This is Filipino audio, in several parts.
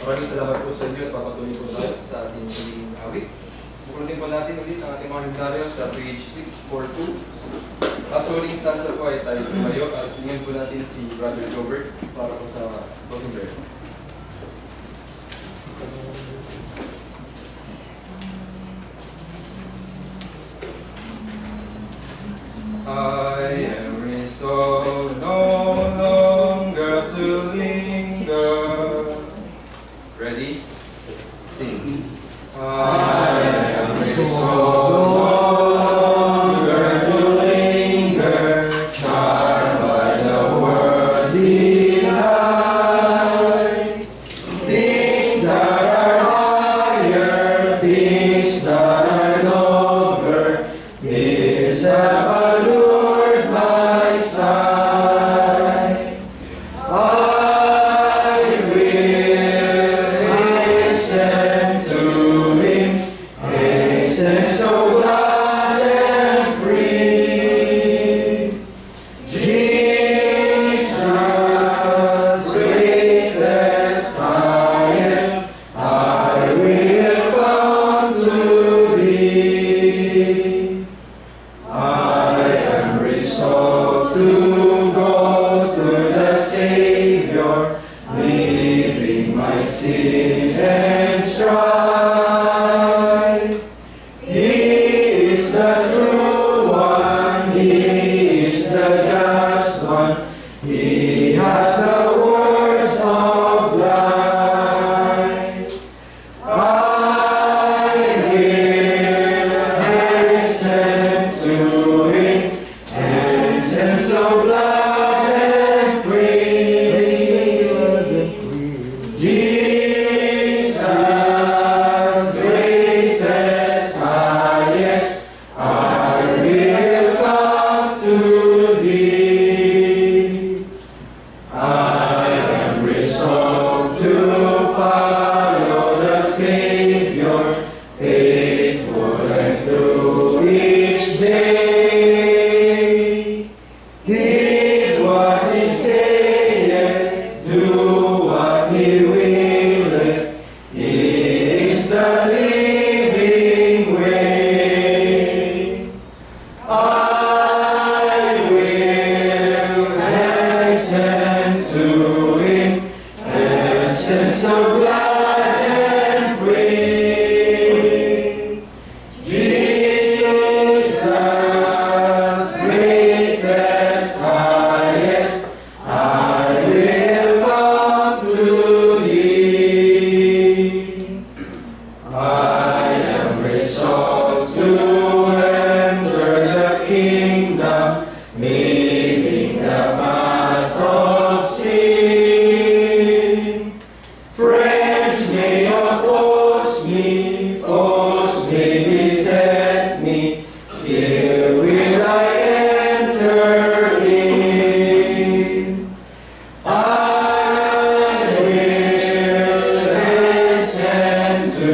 Maraming salamat po sa inyo at papatuloy po tayo sa ating huling awit. Bukulitin po natin ulit ang ating mga himnaryo sa page 642. At sa huling stanza po ay tayo tumayo at tingnan po natin si Brother Robert para po sa closing prayer. I am resolved no longer to linger. Ready? Sing. I am resolved no longer to linger, charmed by the world's delight. Things that are higher, things that are nobler, these have allured my sight. I will listen to Him, hasten so glad and free. Jesus, greatest, highest, I will come to Thee. I am resolved to go to the Savior, leaving my sins and strife. He is the true one, He is the just one, He hath the words of life. I will hasten to Him, hasten so glad and free. Jesus, greatest, highest, I will come to Thee. I am resolved to follow the Savior, faithful and true each day. Heed what He saith, do what He willeth. He is the living way. I will hasten to Him, hasten so glad and free. Jesus, greatest, highest, I will come to Thee. I am resolved to enter the kingdom, leaving the mass of sin. Friends may oppose me, foes may beset me, still will I enter in. I will hasten to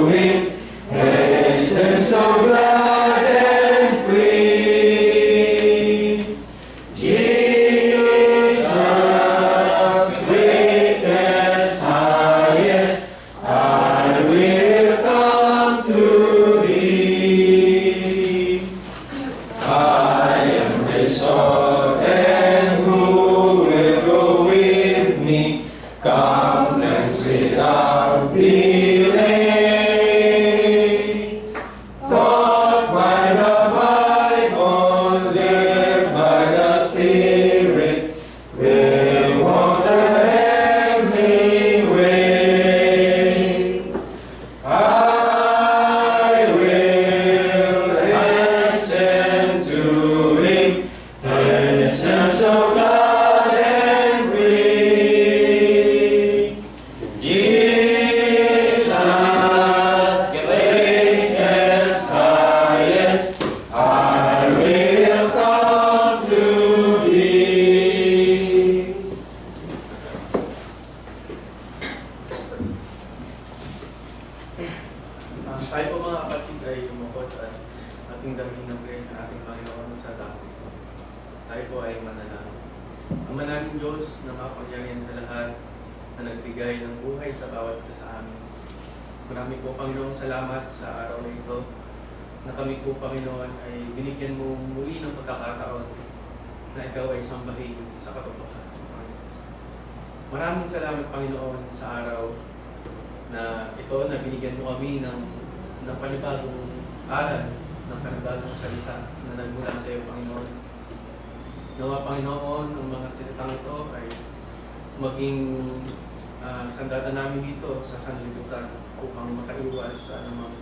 Him, hasten so glad and free. Jesus, greatest, highest, I will come to Thee. I am resolved, and who will go with me? Come, friends, without delay. Taught by the Bible, led by the Spirit, we'll walk the heavenly way. I will hasten to Him, hasten so glad and free. Jesus, greatest, highest, I will come to Thee. Tayo po mga kapatid ay lumukot at ating damhin ng prayer ng ating Panginoon sa dako ito. Tayo po ay manalangin. Ang manalangin Diyos na makapangyarihan sa lahat, na nagbigay ng buhay sa bawat isa sa amin. Marami po, Panginoon, salamat sa araw na ito na kami po, Panginoon, ay binigyan mo muli ng pagkakataon na ikaw ay sambahin sa katotohanan. Maraming salamat, Panginoon, sa araw na ito na binigyan mo kami ng panibagong aral, ng panibagong salita na nagmula sa iyo, Panginoon. Nawa, Panginoon, ang mga salitang ito ay maging sandata namin dito sa sanlibutan upang makaiwas sa anumang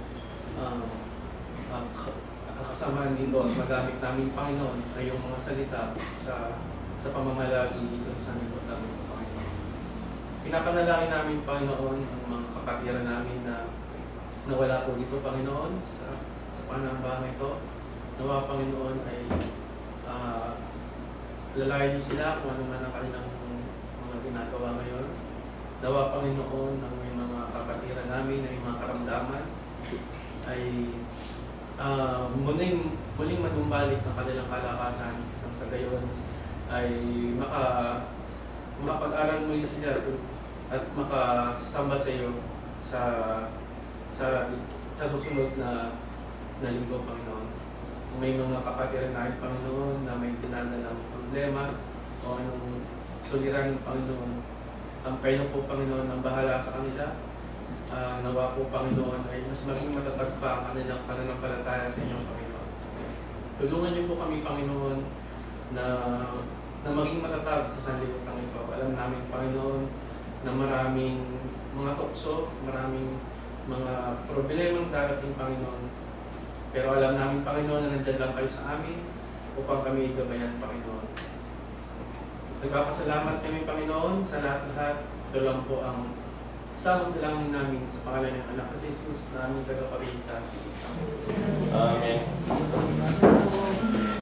kasamaan dito at magamit namin, Panginoon, ay yung mga salita sa pamamalagi dito sa sanlibutan, Panginoon. Pinapanalangin namin, Panginoon, ang mga kapatiran namin na nawala po dito, Panginoon, sa panambang ito. Nawa, Panginoon, ay lalayan niyo sila kung ano man ang kanilang mga ginagawa ngayon. Nawa, Panginoon, ang may mga kapatiran namin, ay mga karamdaman, ay muling manumbalik ang kanilang kalakasan nang sa gayon ay makapag-aral muli sila at makasamba sa iyo sa susunod na linggo, Panginoon. Kung may mga kapatiran namin, Panginoon, na may dinadalang problema o anong suliranin, Panginoon, ang kayo po, Panginoon, ang bahala sa kanila. Nawa po, Panginoon, ay mas maging matatag pa ang kanilang pananampalataya sa inyong Panginoon. Tulungan niyo po kami, Panginoon, na maging matatag sa sanlibutan ito. Alam namin, Panginoon, na maraming mga tukso, maraming mga problemang darating, Panginoon. Pero alam namin, Panginoon, na nandiyan lang kayo sa amin upang kami gabayan, Panginoon. Nagpapasalamat kami, Panginoon, sa lahat-lahat. Ito lang po ang samang dalangin namin sa pangalan ng anak ni Jesus na aming tagapagligtas. Amen.